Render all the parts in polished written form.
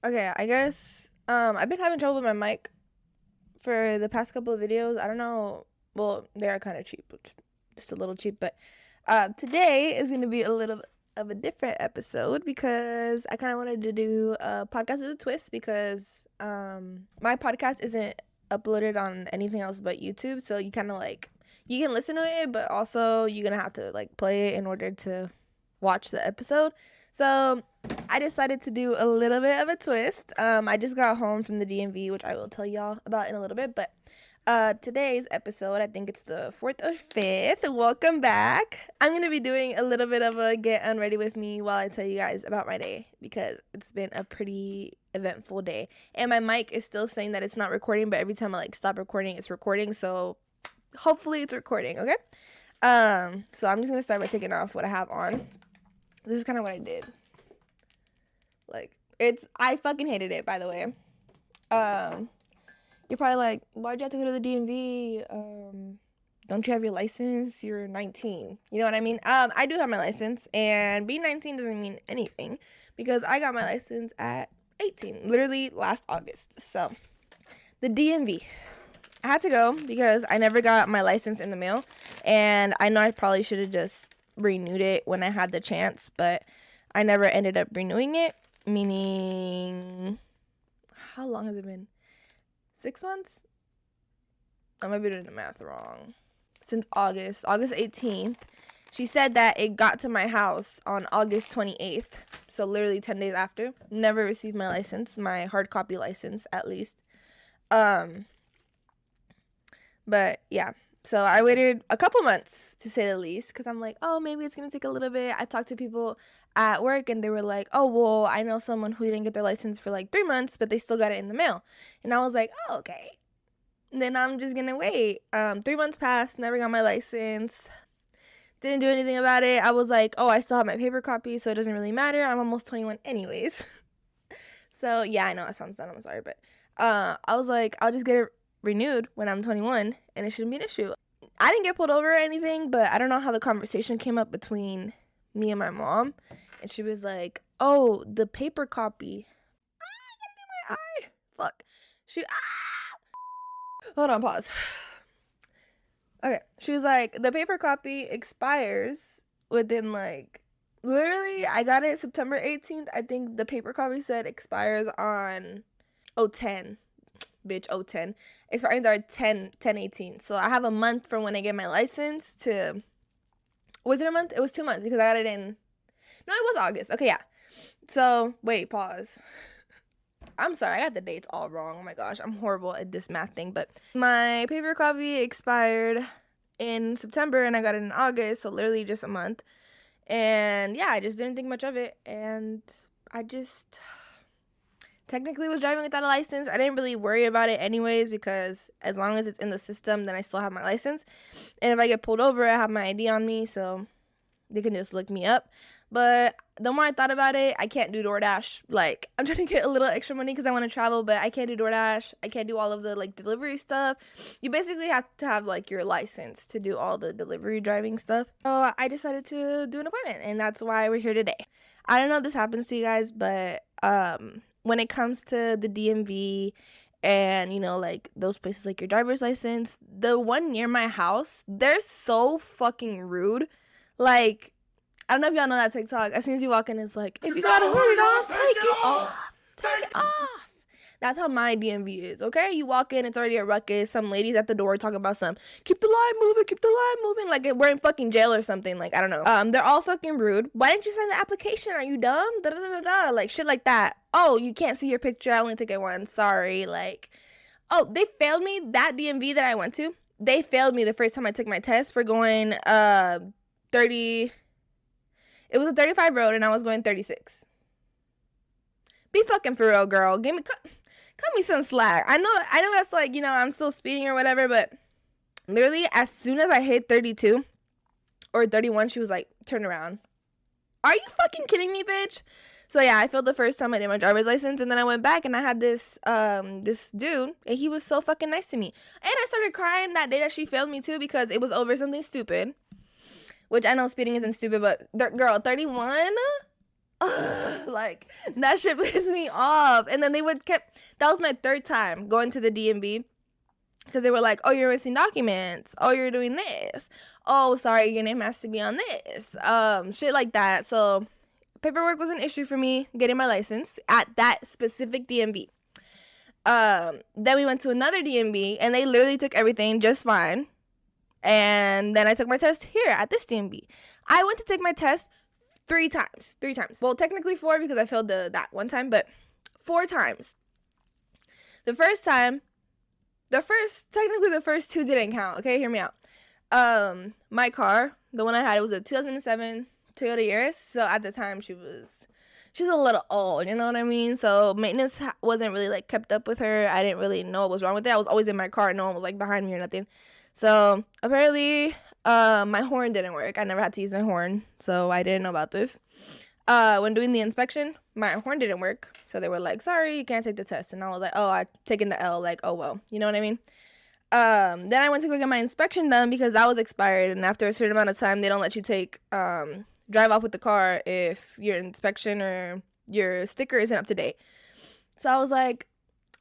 Okay, I guess I've been having trouble with my mic for the past couple of videos. I don't know. Well, they are kind of cheap, just a little cheap, but today is going to be a little of a different episode because I kind of wanted to do a podcast with a twist because my podcast isn't uploaded on anything else but YouTube, so you kind of like you can listen to it, but also you're going to have to like play it in order to watch the episode. So I decided to do a little bit of a twist. I just got home from the DMV, which I will tell y'all about in a little bit. But today's episode, I think it's the 4th or 5th. Welcome back. I'm going to be doing a little bit of a get unready with me while I tell you guys about my day because it's been a pretty eventful day. And my mic is still saying that it's not recording, but every time I like stop recording, it's recording. So hopefully it's recording, okay? So I'm just going to start by taking off what I have on. This is kind of what I did. Like, I fucking hated it, by the way. You're probably like, why'd you have to go to the DMV? Don't you have your license? You're 19. You know what I mean? I do have my license, and being 19 doesn't mean anything because I got my license at 18, literally last August. So, the DMV. I had to go because I never got my license in the mail, and I know I probably should have just renewed it when I had the chance, but I never ended up renewing it, meaning how long has it been? 6 months? I might be doing the math wrong. Since August 18th. She said that it got to my house on August 28th, so literally 10 days after. Never received my license, my hard copy license at least. But yeah, so I waited a couple months to say the least because I'm like, oh, maybe it's going to take a little bit. I talked to people at work and they were like, oh, well, I know someone who didn't get their license for like 3 months, but they still got it in the mail. And I was like, oh, okay. And then I'm just going to wait. 3 months passed, never got my license. Didn't do anything about it. I was like, oh, I still have my paper copy, so it doesn't really matter. I'm almost 21 anyways. So yeah, I know that sounds dumb. I'm sorry, but I was like, I'll just get it renewed when I'm 21 and it shouldn't be an issue. I didn't get pulled over or anything, but I don't know how the conversation came up between me and my mom, and she was like, oh, the paper copy. I gotta do my eye. Fuck. Hold on, pause. Okay, she was like, the paper copy expires within like literally, I got it September 18th. I think the paper copy said expires on 010. Bitch, 010. Expires are 10/18. So I have a month from when I get my license to, was it a month? It was 2 months because I got it in, no, it was August. Okay, yeah. So, wait, pause. I'm sorry, I got the dates all wrong. Oh my gosh, I'm horrible at this math thing. But my paper copy expired in September and I got it in August. So literally just a month. And yeah, I just didn't think much of it. And I just technically was driving without a license. I didn't really worry about it anyways because as long as it's in the system, then I still have my license. And if I get pulled over, I have my ID on me, so they can just look me up. But the more I thought about it, I can't do DoorDash. Like, I'm trying to get a little extra money because I want to travel, but I can't do DoorDash. I can't do all of the, like, delivery stuff. You basically have to have, like, your license to do all the delivery driving stuff. So I decided to do an appointment, and that's why we're here today. I don't know if this happens to you guys, but when it comes to the DMV and, you know, like, those places like your driver's license, the one near my house, they're so fucking rude. Like, I don't know if y'all know that TikTok. As soon as you walk in, it's like, if you got a hoodie on, take it off. Take it off. That's how my DMV is, okay? You walk in, it's already a ruckus. Some ladies at the door talking about keep the line moving, keep the line moving. Like we're in fucking jail or something. Like, I don't know. They're all fucking rude. Why didn't you sign the application? Are you dumb? Da da da da. Like shit like that. Oh, you can't see your picture. I only took it once. Sorry. Like, oh, they failed me. That DMV that I went to, they failed me the first time I took my test for going 30. It was a 35 road and I was going 36. Be fucking for real, girl. Cut me some slack. I know that's like, you know, I'm still speeding or whatever, but literally as soon as I hit 32 or 31, she was like, turn around. Are you fucking kidding me, bitch? So yeah, I failed the first time I did my driver's license, and then I went back and I had this dude, and he was so fucking nice to me. And I started crying that day that she failed me too because it was over something stupid. Which I know speeding isn't stupid, but girl, 31? Like, that shit pissed me off. And then that was my third time going to the DMV, because they were like, oh, you're missing documents, oh, you're doing this, oh, sorry, your name has to be on this, shit like that. So paperwork was an issue for me getting my license at that specific DMV. Then we went to another DMV, and they literally took everything just fine. And then I took my test here at this DMV. I went to take my test three times. Well, technically 4, because I failed that one time, but 4 times. The first 2 didn't count. Okay, hear me out. My car, the one I had, it was a 2007 Toyota Yaris. So at the time, she was a little old, you know what I mean? So maintenance wasn't really like kept up with her. I didn't really know what was wrong with it. I was always in my car. No one was like behind me or nothing. So apparently, my horn didn't work. I never had to use my horn, so I didn't know about this. When doing the inspection, my horn didn't work. So they were like, sorry, you can't take the test. And I was like, oh, I've taken the L. Like, oh, well, you know what I mean? Then I went to go get my inspection done because that was expired. And after a certain amount of time, they don't let you drive off with the car if your inspection or your sticker isn't up to date. So I was like,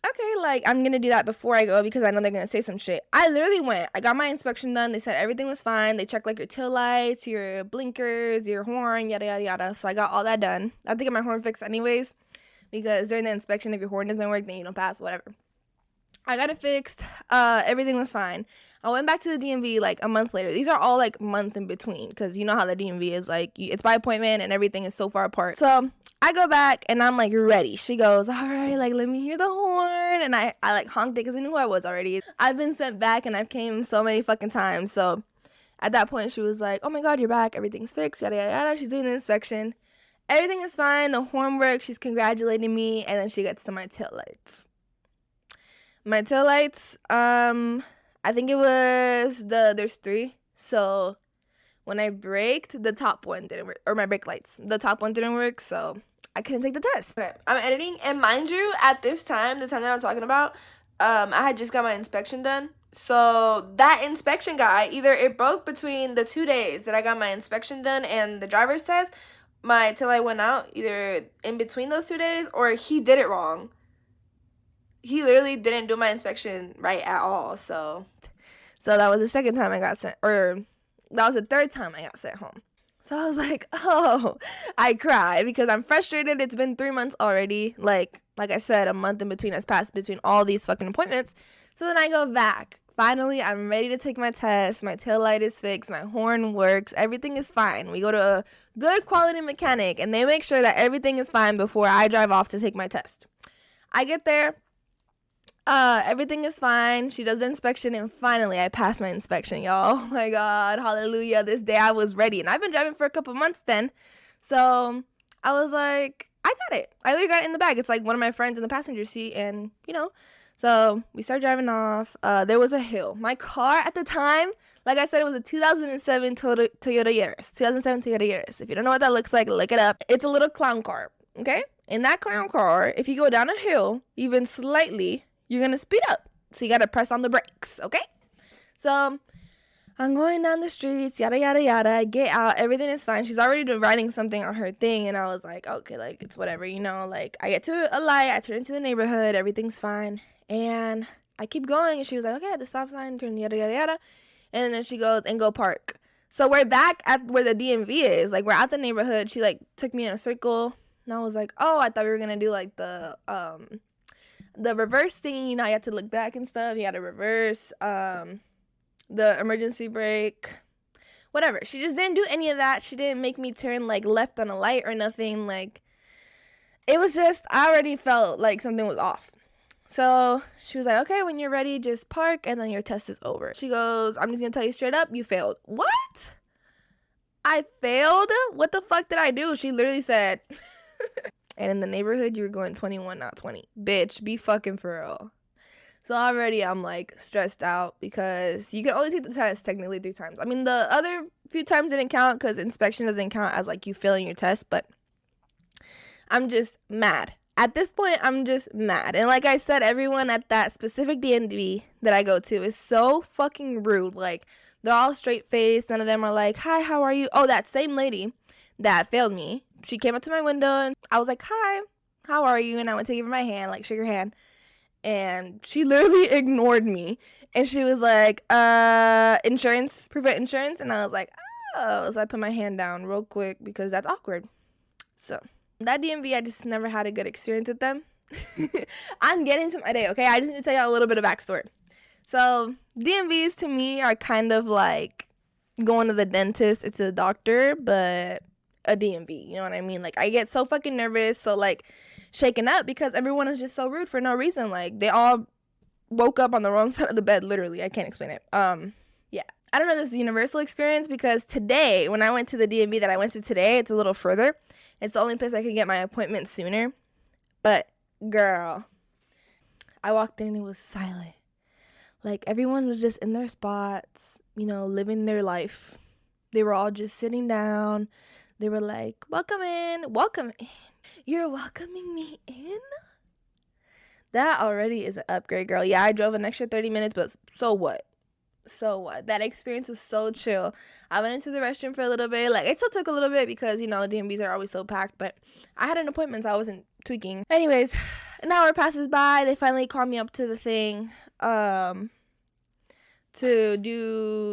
okay, like, I'm gonna do that before I go because I know they're gonna say some shit. I literally went. I got my inspection done. They said everything was fine. They checked, like, your tail lights, your blinkers, your horn, yada, yada, yada. So I got all that done. I have to get my horn fixed anyways because during the inspection, if your horn doesn't work, then you don't pass, whatever. I got it fixed. Everything was fine. I went back to the DMV, like, a month later. These are all, like, month in between because you know how the DMV is, like, it's by appointment and everything is so far apart. So I go back and I'm like, ready. She goes, all right, like, let me hear the horn. And I like honked it because I knew who I was already. I've been sent back and I've came so many fucking times. So at that point, she was like, oh my God, you're back. Everything's fixed. Yada, yada, yada. She's doing the inspection. Everything is fine. The horn works. She's congratulating me. And then she gets to my taillights. My taillights, I think it was there's 3. So when I braked, the top one didn't work. Or my brake lights. The top one didn't work. So I couldn't take the test. Okay, I'm editing, and mind you, at this time, the time that I'm talking about, I had just got my inspection done. So that inspection guy, either it broke between the 2 days that I got my inspection done and the driver's test, my taillight went out either in between those 2 days, or he did it wrong. He literally didn't do my inspection right at all. So that was the second time I got sent, or that was the third time I got sent home. So I was like, oh, I cry because I'm frustrated. It's been 3 months already. Like I said, a month in between has passed between all these fucking appointments. So then I go back. Finally, I'm ready to take my test. My taillight is fixed. My horn works. Everything is fine. We go to a good quality mechanic, and they make sure that everything is fine before I drive off to take my test. I get there. Everything is fine. She does the inspection, and finally I passed my inspection, y'all. Oh my God, hallelujah. This day I was ready, and I've been driving for a couple months then. So I was like, I got it. I literally got it in the bag. It's like one of my friends in the passenger seat, and so we started driving off. There was a hill. My car at the time, like I said, it was a 2007 Toyota Yaris. 2007 Toyota Yaris. If you don't know what that looks like, look it up. It's a little clown car, okay? In that clown car, if you go down a hill, even slightly, you're going to speed up. So you got to press on the brakes, okay? So I'm going down the streets, yada, yada, yada. I get out. Everything is fine. She's already been writing something on her thing. And I was like, okay, like, it's whatever, Like, I get to a light. I turn into the neighborhood. Everything's fine. And I keep going. And she was like, okay, at the stop sign, turn yada, yada, yada. And then she goes, and go park. So we're back at where the DMV is. Like, we're at the neighborhood. She, like, took me in a circle. And I was like, oh, I thought we were going to do, like, the reverse thing. You had to look back and stuff. You had to reverse, the emergency brake, whatever. She just didn't do any of that. She didn't make me turn, like, left on a light or nothing. Like, it was just, I already felt like something was off. So she was like, okay, when you're ready, just park, and then your test is over. She goes, I'm just gonna tell you straight up, you failed. What? I failed? What the fuck did I do? She literally said, and in the neighborhood, you were going 21, not 20. Bitch, be fucking for real. So already I'm, like, stressed out because you can only take the test technically 3 times. I mean, the other few times didn't count because inspection doesn't count as, like, you failing your test, but I'm just mad. At this point, I'm just mad. And like I said, everyone at that specific DMV that I go to is so fucking rude. Like, they're all straight-faced. None of them are like, hi, how are you? Oh, that same lady that failed me. She came up to my window and I was like, hi, how are you? And I went to give her my hand, like shake her hand. And she literally ignored me. And she was like, insurance, proof of insurance. And I was like, oh. So I put my hand down real quick because that's awkward. So that DMV, I just never had a good experience with them. I'm getting to my day, okay? I just need to tell y'all a little bit of backstory. So DMVs to me are kind of like going to the dentist. It's a doctor, but a DMV. You know what I mean? Like, I get so fucking nervous, so like shaken up because everyone is just so rude for no reason. Like, they all woke up on the wrong side of the bed. Literally, I can't explain it. Yeah. I don't know if this is a universal experience because today, when I went to the DMV that I went to today, it's a little further. It's the only place I could get my appointment sooner. But girl, I walked in and it was silent. Like, everyone was just in their spots, you know, living their life. They were all just sitting down. They were like, welcome in. Welcome in. You're welcoming me in? That already is an upgrade, girl. Yeah, I drove an extra 30 minutes, but so what? So what? That experience was so chill. I went into the restroom for a little bit. Like, it still took a little bit because, you know, DMVs are always so packed, but I had an appointment, so I wasn't tweaking. Anyways, an hour passes by. They finally called me up to the thing to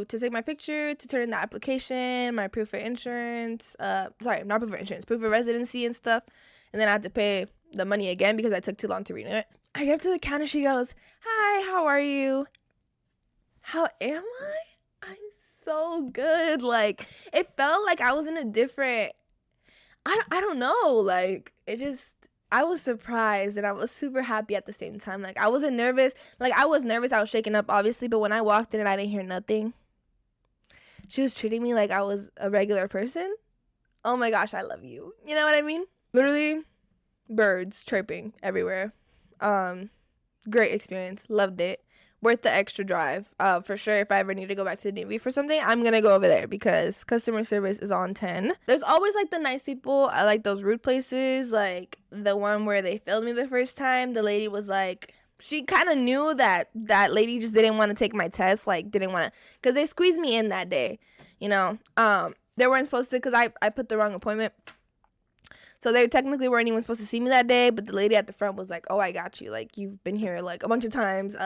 take my picture, to turn in the application, my proof of insurance. Sorry, not proof of insurance, proof of residency and stuff. And then I had to pay the money again because I took too long to renew it. I get up to the counter. She goes, hi, how are you? How am I? I'm so good. Like, it felt like I was in a different, I don't know. Like, I was surprised and I was super happy at the same time. Like, I wasn't nervous. Like, I was nervous. I was shaken up, obviously. But when I walked in and I didn't hear nothing, she was treating me like I was a regular person. Oh my gosh, I love you. You know what I mean? Literally, birds chirping everywhere. Great experience. Loved it. Worth the extra drive. For sure, if I ever need to go back to the DMV for something, I'm gonna go over there because customer service is on 10. There's always like the nice people. I like those rude places. Like the one where they failed me the first time. The lady was like, she kind of knew that lady just didn't want to take my test. Like, didn't want to, because they squeezed me in that day. You know, they weren't supposed to, because I put the wrong appointment. So they technically weren't even supposed to see me that day, but the lady at the front was like, oh, I got you. Like, you've been here, like, a bunch of times.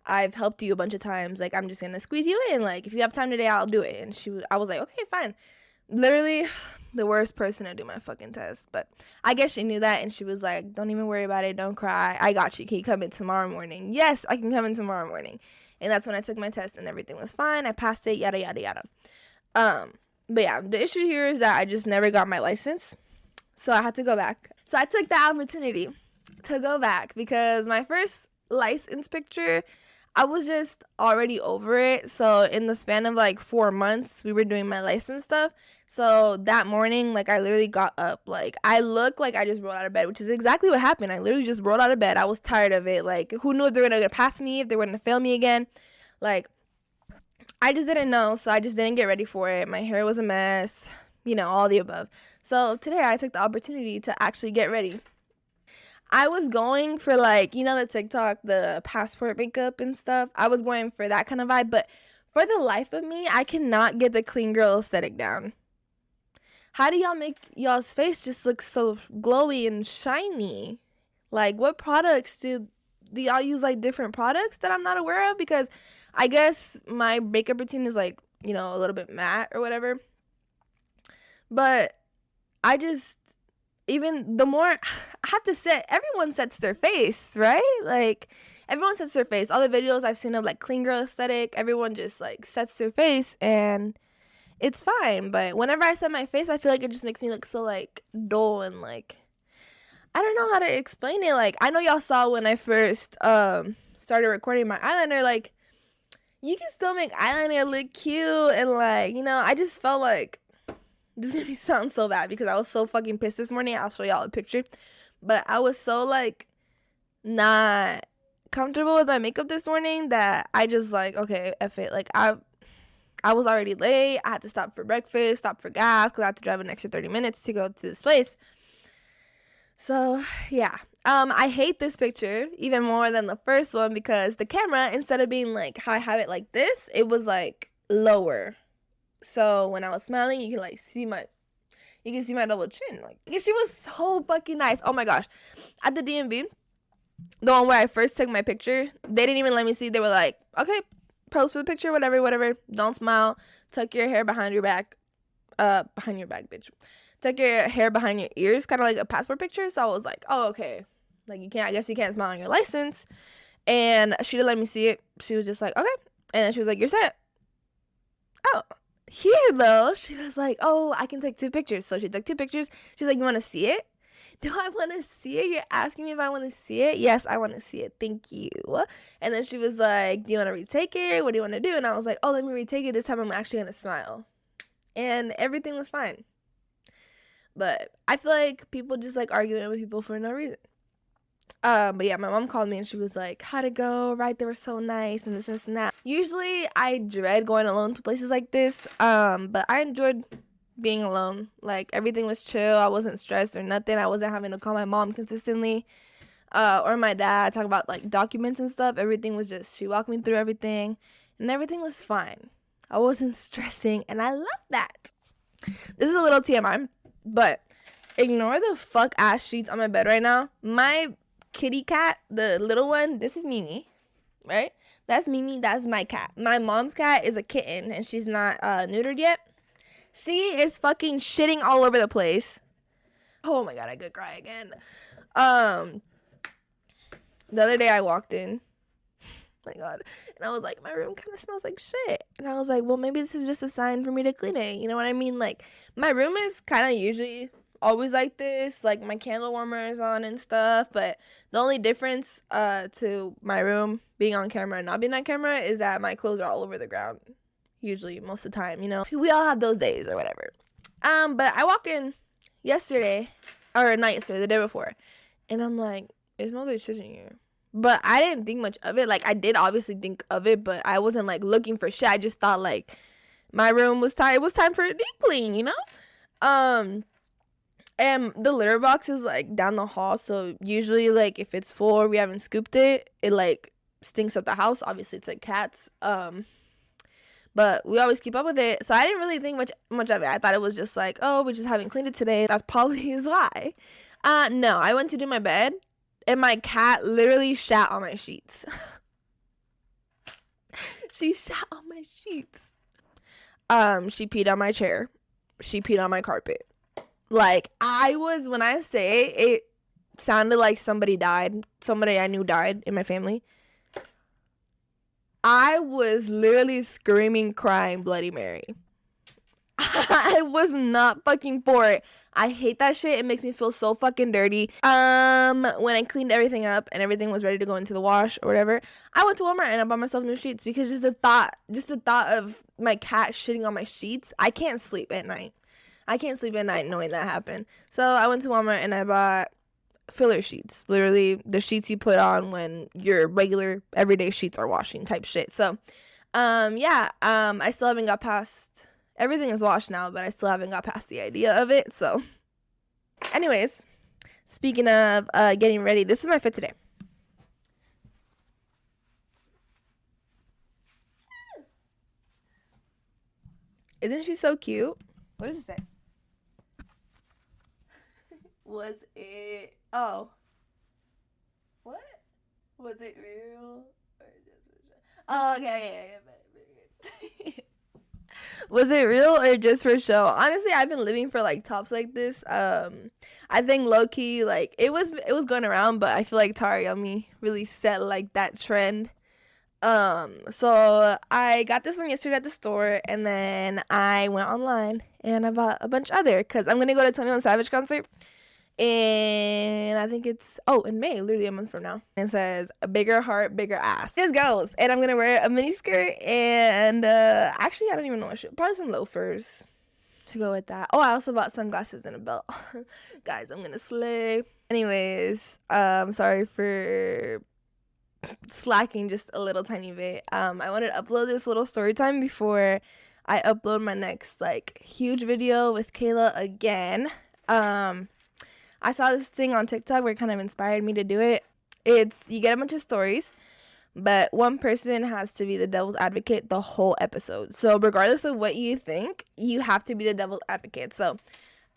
I've helped you a bunch of times. Like, I'm just going to squeeze you in. Like, if you have time today, I'll do it. And I was like, okay, fine. Literally the worst person to do my fucking test. But I guess she knew that, and she was like, don't even worry about it. Don't cry. I got you. Can you come in tomorrow morning? Yes, I can come in tomorrow morning. And that's when I took my test, and everything was fine. I passed it, yada, yada, yada. But yeah, the issue here is that I just never got my license. So I had to go back. So I took the opportunity to go back because my first license picture, I was just already over it. So in the span of like 4 months, we were doing my license stuff. So that morning, like, I literally got up. Like, I looked like I just rolled out of bed, which is exactly what happened. I literally just rolled out of bed. I was tired of it. Like, who knew if they were going to pass me, if they were going to fail me again? Like, I just didn't know. So I just didn't get ready for it. My hair was a mess. You know, all the above. So today I took the opportunity to actually get ready. I was going for, like, you know, the TikTok, the passport makeup and stuff. I was going for that kind of vibe. But for the life of me, I cannot get the clean girl aesthetic down. How do y'all make y'all's face just look so glowy and shiny? Like, what products do y'all use? Like, different products that I'm not aware of? Because I guess my makeup routine is, like, you know, a little bit matte or whatever. But I just, even the more, I have to say, everyone sets their face, right? Like, everyone sets their face. All the videos I've seen of, like, clean girl aesthetic, everyone just, like, sets their face, and it's fine. But whenever I set my face, I feel like it just makes me look so, like, dull and, like, I don't know how to explain it. Like, I know y'all saw when I first started recording my eyeliner, like, you can still make eyeliner look cute, and, like, you know, I just felt like, this is gonna sound so bad because I was so fucking pissed this morning. I'll show y'all a picture. But I was so, like, not comfortable with my makeup this morning that I just, like, okay, F it. Like, I was already late. I had to stop for breakfast, stop for gas, because I had to drive an extra 30 minutes to go to this place. So, yeah. I hate this picture even more than the first one because the camera, instead of being, like, how I have it like this, it was, like, lower. So when I was smiling, you can, like, see You can see my double chin. Like, she was so fucking nice. Oh my gosh. At the DMV, the one where I first took my picture, they didn't even let me see. They were like, okay, pose for the picture, whatever. Don't smile. Tuck your hair behind your back. Behind your back, bitch. Tuck your hair behind your ears, kind of like a passport picture. So I was like, oh, okay. Like, I guess you can't smile on your license. And she didn't let me see it. She was just like, okay. And then she was like, you're set. Oh, here though, she was like, oh, I can take 2 pictures. So she took 2 pictures. She's like, you want to see it? Do I want to see it? You're asking me if I want to see it? Yes, I want to see it. Thank you. And then she was like, do you want to retake it? What do you want to do? And I was like, oh, let me retake it. This time I'm actually going to smile. And everything was fine. But I feel like people just like arguing with people for no reason. But yeah, my mom called me and she was like, how'd it go? Right, they were so nice and this and that. Usually I dread going alone to places like this. But I enjoyed being alone. Like, everything was chill. I wasn't stressed or nothing. I wasn't having to call my mom consistently. Or my dad, talk about like documents and stuff. Everything was just, she walked me through everything and everything was fine. I wasn't stressing and I love that. This is a little TMI, but ignore the fuck ass sheets on my bed right now. My kitty cat, the little one, this is Mimi, right? That's Mimi. That's my cat. My mom's cat is a kitten and she's not neutered yet. She is fucking shitting all over the place. Oh my god, I could cry again. The other day I walked in, my god, and I was like, my room kind of smells like shit. And I was like, well, maybe this is just a sign for me to clean it. You know what I mean? Like, my room is kind of usually always like this, like my candle warmer is on and stuff, but the only difference to my room being on camera and not being on camera is that my clothes are all over the ground, usually, most of the time, you know. We all have those days or whatever. But I walk in yesterday, or not yesterday, the day before, and I'm like, it smells like shit in here. But I didn't think much of it. Like, I did obviously think of it, but I wasn't like looking for shit. I just thought like my room was time. It was time for a deep clean, you know. And the litter box is like down the hall, so usually like if it's full or we haven't scooped it, it like stinks up the house. Obviously it's like cats. But we always keep up with it, so I didn't really think much of it. I thought it was just like, oh, we just haven't cleaned it today. That's probably is why. No, I went to do my bed, and my cat literally shat on my sheets. She shat on my sheets. She peed on my chair. She peed on my carpet. Like, when I say it sounded like somebody died, somebody I knew died in my family. I was literally screaming, crying Bloody Mary. I was not fucking for it. I hate that shit. It makes me feel so fucking dirty. When I cleaned everything up and everything was ready to go into the wash or whatever, I went to Walmart and I bought myself new sheets because just the thought of my cat shitting on my sheets, I can't sleep at night. I can't sleep at night knowing that happened. So I went to Walmart and I bought filler sheets. Literally the sheets you put on when your regular everyday sheets are washing type shit. So, I still haven't got past, everything is washed now, but I still haven't got past the idea of it. So anyways, speaking of getting ready, this is my fit today. Isn't she so cute? What does it say? Was it... Oh. What? Was it real? Or just... Oh, okay, yeah. Was it real or just for show? Honestly, I've been living for like tops like this. I think low-key, like, it was going around, but I feel like Tara Yummy really set like that trend. So I got this one yesterday at the store, and then I went online and I bought a bunch other because I'm gonna go to 21 Savage concert. And I think it's, in May, literally a month from now. It says, a bigger heart, bigger ass. This goes. And I'm going to wear a mini skirt and, actually, I don't even know what shoe. Probably some loafers to go with that. Oh, I also bought sunglasses and a belt. Guys, I'm going to slay. Anyways, sorry for slacking just a little tiny bit. I wanted to upload this little story time before I upload my next, like, huge video with Kayla again. I saw this thing on TikTok where it kind of inspired me to do it. It's, you get a bunch of stories, but one person has to be the devil's advocate the whole episode. So regardless of what you think, you have to be the devil's advocate. So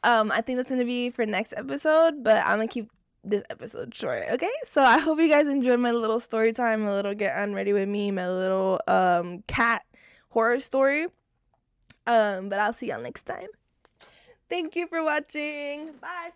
I think that's gonna be for next episode, but I'm gonna keep this episode short. Okay, so I hope you guys enjoyed my little story time, my little get unready with me, my little cat horror story. But I'll see y'all next time. Thank you for watching. Bye.